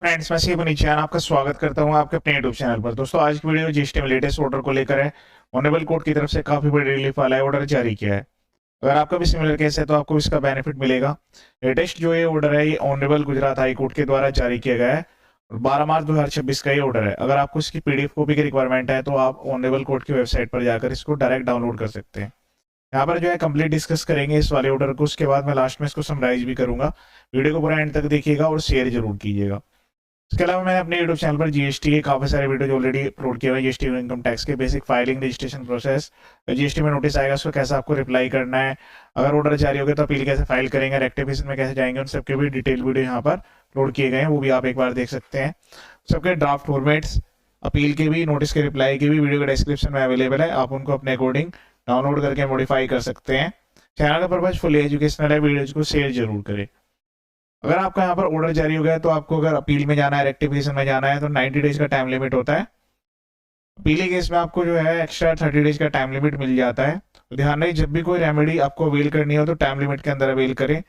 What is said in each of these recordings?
Friends, मैं CP नीचान आपका स्वागत करता हूं आपके अपने यूट्यूब चैनल पर। दोस्तों, आज की वीडियो जीएसटी में लेटेस्ट ऑर्डर को लेकर है। ऑनरेबल कोर्ट की तरफ से काफी बड़ी रिलीफ वाला है ऑर्डर जारी किया है। अगर आपका भी सिमिलर केस है तो आपको इसका बेनिफिट मिलेगा। लेटेस्ट जो ये ऑर्डर है ये ऑनरेबल गुजरात हाई कोर्ट के द्वारा जारी किया गया है और 12 मार्च 2026 का ये ऑर्डर है। अगर आपको इसकी पीडीएफ कॉपी की रिक्वायरमेंट है तो आप ऑनरेबल कोर्ट की वेबसाइट पर जाकर इसको डायरेक्ट डाउनलोड कर सकते हैं। यहाँ पर जो है कंप्लीट डिस्कस करेंगे इस वाले ऑर्डर को, उसके बाद मैं लास्ट में इसको समराइज भी करूंगा। वीडियो को पूरा एंड तक देखिएगा और शेयर जरूर कीजिएगा। इसके अलावा मैंने अपने यूट्यूब चैनल पर जीएसटी के काफी सारे वीडियो ऑलरेडी अपलोड किए हुए हैं। जीएसटी इनकम टैक्स के basic filing, registration process, GST में नोटिस आएगा उसको कैसे आपको रिप्लाई करना है, अगर ऑर्डर जारी हो गया तो अपील कैसे फाइल करेंगे, रेक्टिफिकेशन में कैसे जाएंगे, उन सबके भी डिटेल वीडियो यहाँ पर अपलोड किए गए हैं, वो भी आप एक बार देख सकते हैं। सबके ड्राफ्ट फॉर्मेट्स, अपील के भी, नोटिस के रिप्लाई के भी वीडियो का डिस्क्रिप्शन में अवेलेबल है। आप उनको अपने अकॉर्डिंग डाउनलोड करके मॉडिफाई कर सकते हैं। चैनल का पर्पज फुली एजुकेशनल है, वीडियोज को शेयर जरूर करें। अगर आपका यहाँ पर ऑर्डर जारी हो गया है तो आपको अगर अपील में जाना है, रेक्टिफिकेशन में जाना है तो 90 डेज का टाइम लिमिट होता है। अपील केस में आपको जो है एक्स्ट्रा 30 डेज का टाइम लिमिट मिल जाता है। तो ध्यान रहे, जब भी कोई रेमेडी आपको अवेल करनी हो तो टाइम लिमिट के अंदर अवेल करें।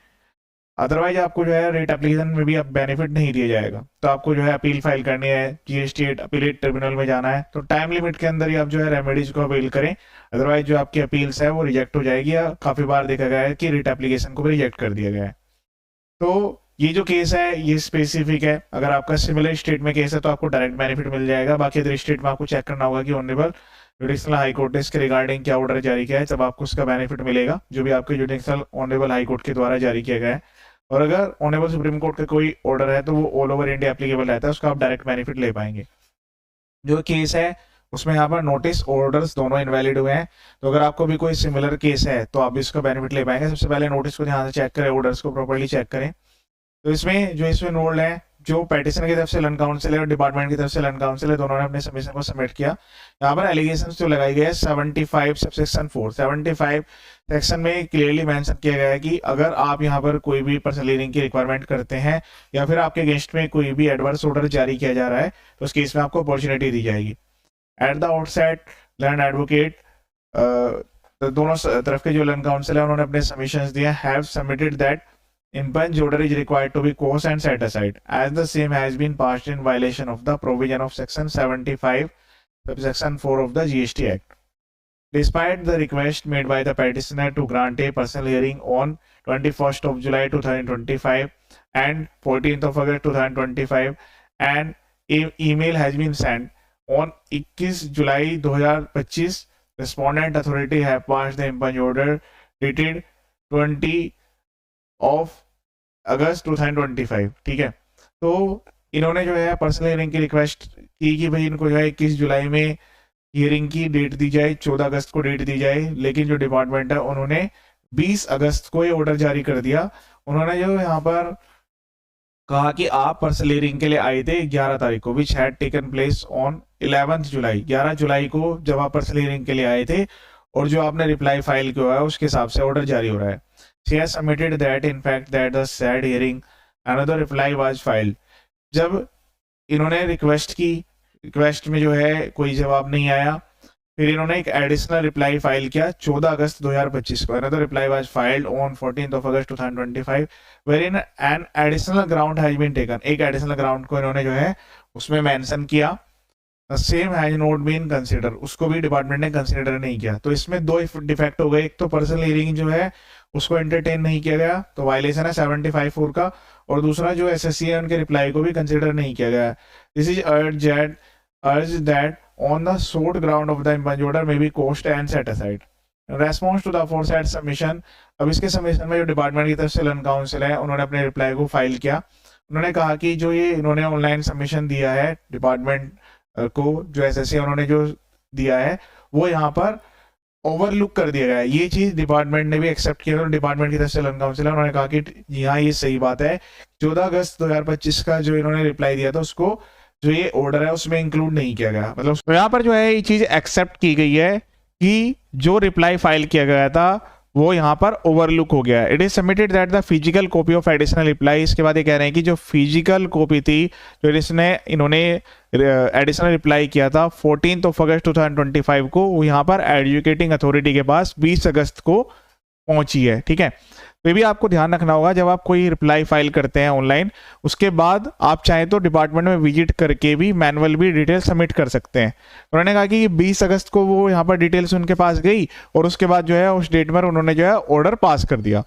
अदरवाइज आपको जो है रेट एप्लीकेशन में भी अब बेनिफिट नहीं दिया जाएगा। तो आपको जो है अपील फाइल करनी है, जीएसटी अपीलेट ट्रिब्यूनल में जाना है तो टाइम लिमिट के अंदर ही आप जो है रेमेडीज को अवेल करें। अदरवाइज जो आपकी अपील्स है वो रिजेक्ट हो जाएगी, या काफी बार देखा गया है कि रेट एप्लीकेशन को भी रिजेक्ट कर दिया गया है। तो ये जो केस है ये स्पेसिफिक है। अगर आपका सिमिलर स्टेट में केस है तो आपको डायरेक्ट बेनिफिट मिल जाएगा। बाकी अदर स्टेट में आपको चेक करना होगा कि ऑनरेबल जुडिशल हाई कोर्ट ने इसके रिगार्डिंग क्या ऑर्डर जारी किया है, तब आपको उसका बेनिफिट मिलेगा जो भी आपके जुडिशल ऑनरेबल हाई कोर्ट के द्वारा जारी किया गया है। और अगर ऑनरेबल सुप्रीम कोर्ट का कोई ऑर्डर है तो वो ऑल ओवर इंडिया एप्लीकेबल रहता है, उसका आप डायरेक्ट बेनिफिट ले पाएंगे। जो केस है उसमें यहाँ पर नोटिस ऑर्डर्स दोनों इनवैलिड हुए हैं, तो अगर आपको भी कोई सिमिलर केस है तो आप इसका बेनिफिट ले पाएंगे। सबसे पहले नोटिस को ध्यान से चेक करें, ऑर्डर्स को प्रॉपर्ली चेक करें। तो इसमें जो इसमें इनरोल्ड है, जो पेटिशन की तरफ से लन काउंसिल है और डिपार्टमेंट की तरफ से लन काउंसिल है, दोनों ने अपने सबमिशन को सबमिट किया। यहाँ पर एलिगेशंस जो लगाई गई है 75 सबसेक्शन 4, 75 सेक्शन में क्लियरली मेंशन किया गया है कि अगर आप यहाँ पर कोई भी पर्सनल हीयरिंग की रिक्वायरमेंट करते हैं या फिर आपके अगेंस्ट में कोई भी एडवर्स ऑर्डर जारी किया जा रहा है तो उस केस में आपको अपॉर्चुनिटी दी जाएगी। At the outset learn advocate, दोनों तरफ के जो लर्न काउंसिल है उन्होंने अपने सबमिशंस दिए, have submitted that impunged order is required to be quashed and set aside as the same has been passed in violation of the provision of section 75 subsection 4 of the GST Act. Despite the request made by the petitioner to grant a personal hearing on 21st of July 2025 and 14th of August 2025, and email has been sent on 21 July 2025, respondent authority have passed the impunged order dated 20 of अगस्त 2025। ठीक है, तो इन्होंने जो है personal hearing की request की कि भाई इनको जो है 21 जुलाई में हियरिंग की डेट दी जाए, 14 अगस्त को डेट दी जाए, लेकिन जो डिपार्टमेंट है उन्होंने 20 अगस्त को ये ऑर्डर जारी कर दिया। उन्होंने जो यहाँ पर कहा कि आप पर्सनल हियरिंग के लिए आए थे 11 तारीख को, which had taken place on 11 जुलाई, 11 जुलाई को जब आप पर्सनल हियरिंग के लिए आए थे और जो आपने रिप्लाई फाइल किया है उसके हिसाब से ऑर्डर जारी हो रहा है। She has submitted that in fact that the said hearing another reply was filed। जब इन्होंने रिक्वेस्ट की, रिक्वेस्ट में जो है कोई जवाब नहीं आया, फिर इन्होंने एक एडिशनल रिप्लाई फाइल किया 14 अगस्त 2025 को। another reply was filed on 14th of August 2025 wherein an additional ground has been taken। एक एडिशनल ग्राउंड को इन्होंने जो है उसमें मेंशन किया, same has not been consider, उसको भी डिपार्टमेंट ने कंसिडर नहीं किया। तो इसमें दो डिफेक्ट हो गए, एक तो पर्सनल हियरिंग जो है उसको एंटरटेन नहीं किया गया तो वायलेशन है 75(4) का, और दूसरा जो एसएससी है उनके रिप्लाई को भी कंसिडर नहीं किया गया। This is urged that on the sole ground of the impugned order may be quashed and set aside response to the aforesaid submission. अब इसके सबमिशन में जो डिपार्टमेंट की तरफ से लन काउंसिल है उन्होंने अपने रिप्लाई को फाइल किया। उन्होंने कहा कि जो ये इन्होंने ऑनलाइन सबमिशन दिया है डिपार्टमेंट को, जो एसएससी उन्होंने जो दिया है वो यहाँ पर ओवरलुक कर दिया गया है। ये चीज डिपार्टमेंट ने भी एक्सेप्ट किया, डिपार्टमेंट की तरफ से लन काउंसिल है उन्होंने कहा कि जी हाँ ये सही बात है, 14 अगस्त 2025 का जो इन्होंने रिप्लाई दिया था उसको जो ये ऑर्डर है उसमें इंक्लूड नहीं किया गया। मतलब तो यहाँ पर जो है ये चीज एक्सेप्ट की गई है कि जो रिप्लाई फाइल किया गया था वो यहाँ पर ओवरलुक हो गया। It is submitted that the physical copy of additional reply. इसके बाद ये कह रहे हैं कि जो फिजिकल कॉपी थी जो इन्होंने एडिशनल रिप्लाई किया था 14th of August 2025 को, वो यहाँ पर एजुकेटिंग अथॉरिटी के पास 20 अगस्त को पहुंची है। ठीक है, तो ये भी आपको ध्यान रखना होगा जब आप कोई रिप्लाई फाइल करते हैं ऑनलाइन, उसके बाद आप चाहें तो डिपार्टमेंट में विजिट करके भी मैनुअल भी डिटेल सबमिट कर सकते हैं। उन्होंने कहा कि 20 अगस्त को वो यहाँ पर डिटेल्स उनके पास गई और उसके बाद जो है उस डेट पर उन्होंने जो है ऑर्डर पास कर दिया।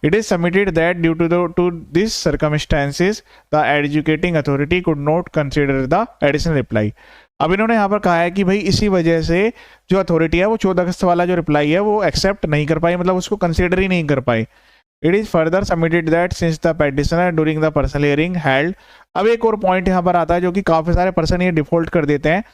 It is submitted that due to this circumstances the adjudicating authority could not consider the additional reply. अब इन्होंने यहाँ पर कहा है कि भाई इसी वजह से जो अथॉरिटी है वो 14 अगस्त वाला जो रिप्लाई है वो एक्सेप्ट नहीं कर पाई, मतलब उसको कंसिडर ही नहीं कर पाई। It is further submitted that since the petitioner during the personal hearing held. अब एक और पॉइंट यहाँ पर आता है जो कि काफी सारे पर्सन ये डिफॉल्ट कर देते हैं।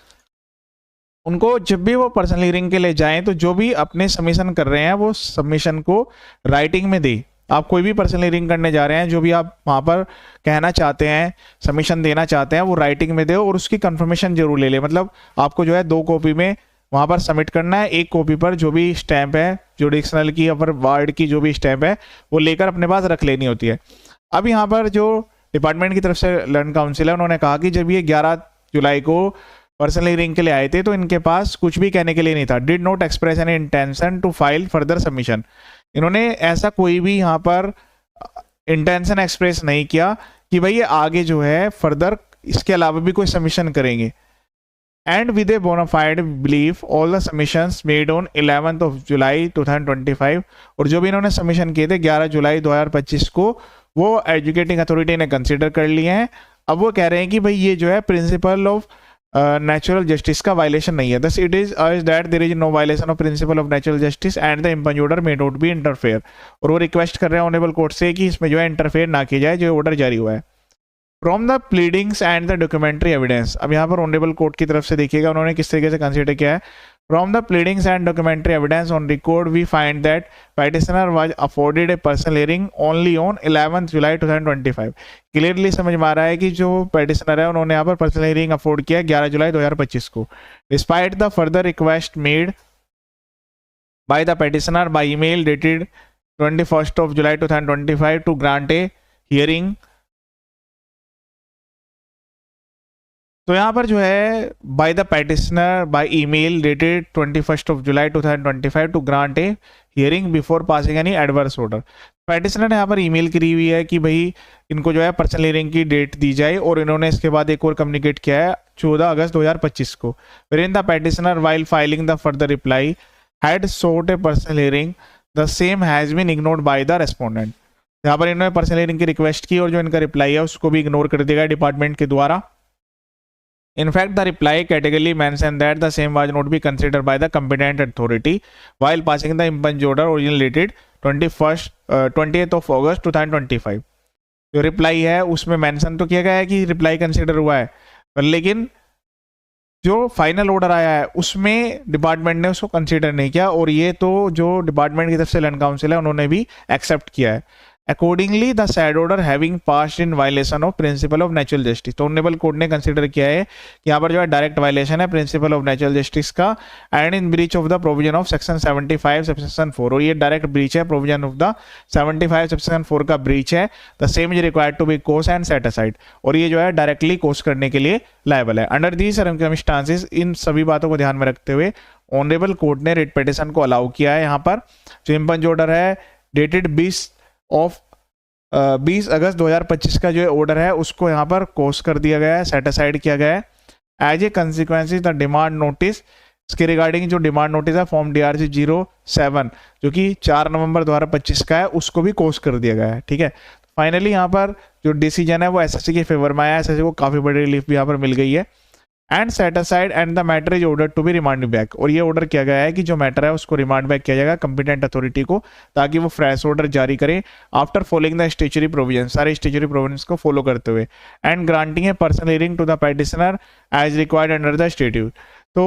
उनको जब भी वो पर्सनल हियरिंग के लिए जाएं तो जो भी अपने सबमिशन कर रहे हैं वो सबमिशन को राइटिंग में दे। आप कोई भी पर्सनल हियरिंग करने जा रहे हैं, जो भी आप वहाँ पर कहना चाहते हैं, सबमिशन देना चाहते हैं, वो राइटिंग में दे और उसकी कंफर्मेशन जरूर ले ले। मतलब आपको जो है 2 कॉपी में वहाँ पर सबमिट करना है, 1 कॉपी पर जो भी स्टैंप है, जो डिक्शनल की या फिर वर्ड की जो भी स्टैंप है वो लेकर अपने पास रख लेनी होती है। अब यहाँ पर जो डिपार्टमेंट की तरफ से लर्न काउंसिल है उन्होंने कहा कि जब ये 11 जुलाई को पर्सनल हियरिंग के लिए आए थे तो इनके पास कुछ भी कहने के लिए नहीं था। Did not express any intention to file further submission. इन्होंने ऐसा कोई भी यहाँ पर इंटेंशन एक्सप्रेस नहीं किया कि भाई ये आगे जो है फर्दर इसके अलावा भी कोई सबमिशन करेंगे। And with a bona fide belief all the submissions made on 11th of July 2025, और जो भी इन्होंने सबमिशन किए थे 11 जुलाई 2025 को वो एजुकेटिंग अथॉरिटी ने कंसिडर कर लिए हैं। अब वो कह रहे हैं कि भाई ये जो है प्रिंसिपल ऑफ नेचुरल जस्टिस का वायलेशन नहीं है। Thus it is that there is no violation of principle of natural justice and the impugned order may not be interfere. और वो रिक्वेस्ट कर रहे हैं ऑनरेबल कोर्ट से कि इसमें जो है इंटरफेयर ना किया जाए जो ऑर्डर जारी हुआ है। From the pleadings and the documentary evidence. अब यहाँ पर ऑनरेबल कोर्ट की तरफ से देखिएगा उन्होंने किस तरीके से कंसिडर किया है। From the pleadings and documentary evidence on record, we find that petitioner was afforded a personal hearing only on 11th July 2025. Clearly समझ में आ रहा है कि जो petitioner है उन्होंने यहाँ पर पर्सनल हियरिंग अफोर्ड किया 11 जुलाई 2025 को। Despite the further request made by the petitioner by email dated 21st of July 2025 to grant a hearing, तो यहाँ पर जो है by the petitioner by email dated 21st of July 2025 to grant a hearing before passing any adverse order. Petitioner ने यहाँ पर email करी हुई है कि भाई इनको जो है पर्सनल हियरिंग की डेट दी जाए, और इन्होंने इसके बाद एक और कम्युनिकेट किया है 14 अगस्त 2025 को। wherein the petitioner while filing the further reply had sought a personal hearing, the same has been ignored by the respondent। यहाँ पर इन्होंने पर्सनल हियरिंग की रिक्वेस्ट की और जो इनका रिप्लाई है उसको भी इग्नोर कर दिया गया डिपार्टमेंट के द्वारा। In fact, the reply categorically mentioned that the same was not be considered by the competent authority while passing the impunge order originally dated 20th of August 2025। जो रिप्लाई है उसमें मेंशन तो किया गया है कि रिप्लाई कंसिडर हुआ है, पर लेकिन जो फाइनल ऑर्डर आया है उसमें डिपार्टमेंट ने उसको कंसिडर नहीं किया, और ये तो जो डिपार्टमेंट की तरफ से लर्न काउंसिल है उन्होंने भी एक्सेप्ट किया है। Accordingly the said order having passed in violation of principle of natural justice. तो ऑनरेबल कोर्ट ने कंसीडर किया है कि यहाँ पर जो है डायरेक्ट वायलेशन है प्रिंसिपल ऑफ नेचुरल जस्टिस का, and in breach of the provision of section 75 subsection 4, और ये डायरेक्ट ब्रीच है प्रोविजन ऑफ द 75 सबसेक्शन 4 का ब्रीच है। The same is required to be quashed and set aside, और ये जो है डायरेक्टली कोस करने के लिए लायबल है। अंडर दीज सर्कमस्टांसेस, इन सभी बातों को ध्यान में रखते हुए ऑनरेबल कोर्ट ने रिट पिटीशन को अलाउ किया है। यहाँ पर जो इम्पंज ऑर्डर है डेटेड 20 अगस्त 2025 का जो ऑर्डर है उसको यहाँ पर कोस कर दिया गया है, सेट असाइड किया गया है। As a consequence the demand notice, इसके रिगार्डिंग जो डिमांड नोटिस है फॉर्म DRC 07 जो कि 4 नवंबर 2025 का है उसको भी कोस कर दिया गया है। ठीक है, फाइनली यहाँ पर जो डिसीजन है वो SSC के फेवर में आया, SSC को काफी बड़ी रिलीफ भी यहाँ पर मिल गई है। And set aside and the matter is order to be remand back, और ये ऑर्डर किया गया है कि जो मैटर है उसको रिमांड बैक किया जाएगा कंपिटेंट अथॉरिटी को, ताकि वो फ्रेश ऑर्डर जारी करे after following the statutory provision, सारे स्टैट्यूटरी प्रोविजंस को फॉलो करते हुए, and granting a personal hearing to the petitioner as required under the statute. तो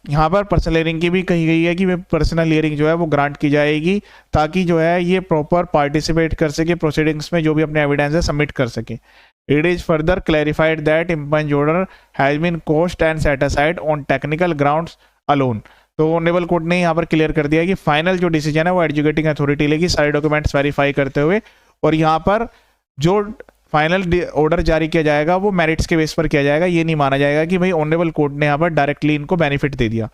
यहाँ पर पर्सनल हियरिंग की भी कही गई है कि पर्सनल हियरिंग जो है वो ग्रांट की जाएगी, ताकि जो है ये प्रॉपर पार्टिसिपेट कर सके प्रोसीडिंग्स में, जो भी अपने एविडेंस है सबमिट कर सके। It is further clarified that impunge order has been quashed and set aside on technical grounds alone। तो ऑनरेबल कोर्ट ने यहाँ पर क्लियर कर दिया कि फाइनल जो डिसीजन है वो एजुकेटिंग अथॉरिटी लेगी सारे डॉक्यूमेंट्स वेरीफाई करते हुए, और यहाँ पर जो फाइनल ऑर्डर जारी किया जाएगा वो मेरिट्स के बेस पर किया जाएगा। ये नहीं माना जाएगा कि भाई ऑनरेबल कोर्ट ने यहाँ पर डायरेक्टली इनको बेनिफिट दे दिया।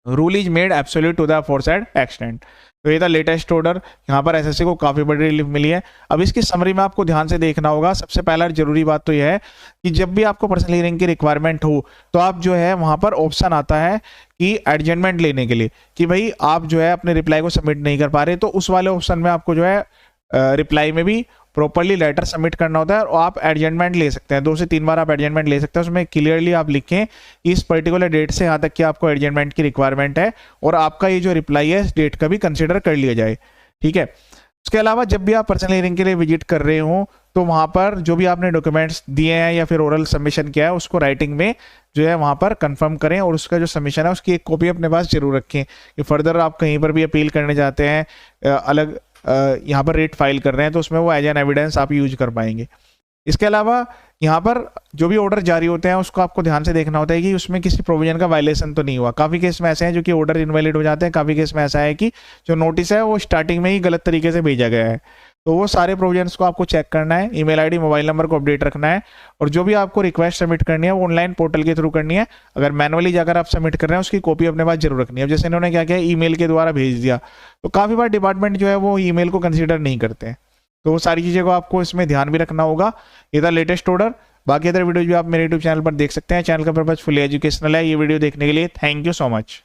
Rule is made absolute to the aforesaid extent. तो ये था लेटेस्ट ऑर्डर, यहाँ पर एसएससी को काफ़ी बड़ी रिलीफ मिली है। अब इसकी समरी में आपको ध्यान से देखना होगा। सबसे पहला जरूरी बात तो यह है कि जब भी आपको पर्सनल हियरिंग की रिक्वायरमेंट हो तो आप जो है वहाँ पर ऑप्शन आता है कि एडजमेंट लेने के लिए, कि भाई आप जो है अपने रिप्लाई को सबमिट नहीं कर पा रहे, तो उस वाले ऑप्शन में आपको जो है रिप्लाई में भी प्रॉपरली लेटर सबमिट करना होता है और आप एडजमेंट ले सकते हैं। 2 से 3 बार आप एडजमेंट ले सकते हैं। उसमें क्लियरली आप लिखें कि इस पर्टिकुलर डेट से यहाँ तक कि आपको एडजमेंट की रिक्वायरमेंट है और आपका ये जो रिप्लाई है इस डेट का भी कंसिडर कर लिया जाए, ठीक है। उसके अलावा जब भी आप पर्सनल हियरिंग के लिए विजिट कर रहे हो तो वहाँ पर जो भी आपने डॉक्यूमेंट्स दिए हैं या फिर ओरल सबमिशन किया है उसको राइटिंग में जो है वहाँ पर कंफर्म करें और उसका जो सबमिशन है उसकी एक कॉपी अपने पास जरूर रखें कि फर्दर आप कहीं पर भी अपील करने जाते हैं, अलग यहाँ पर रेट फाइल कर रहे हैं तो उसमें वो एज एन एविडेंस आप यूज कर पाएंगे। इसके अलावा यहाँ पर जो भी ऑर्डर जारी होते हैं उसको आपको ध्यान से देखना होता है कि उसमें किसी प्रोविजन का वायलेशन तो नहीं हुआ। काफ़ी केस में ऐसे हैं जो कि ऑर्डर इनवैलिड हो जाते हैं, काफ़ी केस में ऐसा है कि जो नोटिस है वो स्टार्टिंग में ही गलत तरीके से भेजा गया है। तो वो सारे प्रोविजंस को आपको चेक करना है, ईमेल आईडी मोबाइल नंबर को अपडेट रखना है और जो भी आपको रिक्वेस्ट सबमिट करनी है वो ऑनलाइन पोर्टल के थ्रू करनी है। अगर मैनुअली जाकर आप सबमिट कर रहे हैं उसकी कॉपी अपने पास जरूर रखनी है। जैसे इन्होंने क्या किया, ईमेल के द्वारा भेज दिया, तो काफ़ी बार डिपार्टमेंट जो है वो ईमेल को कंसिडर नहीं करते हैं। तो वो सारी चीज़ें को आपको इसमें ध्यान भी रखना होगा। ये था लेटेस्ट ऑर्डर। बाकी अदर वीडियोज भी आप मेरे यूट्यूब चैनल पर देख सकते हैं। चैनल का पर्पज फुली एजुकेशनल है। ये वीडियो देखने के लिए थैंक यू सो मच।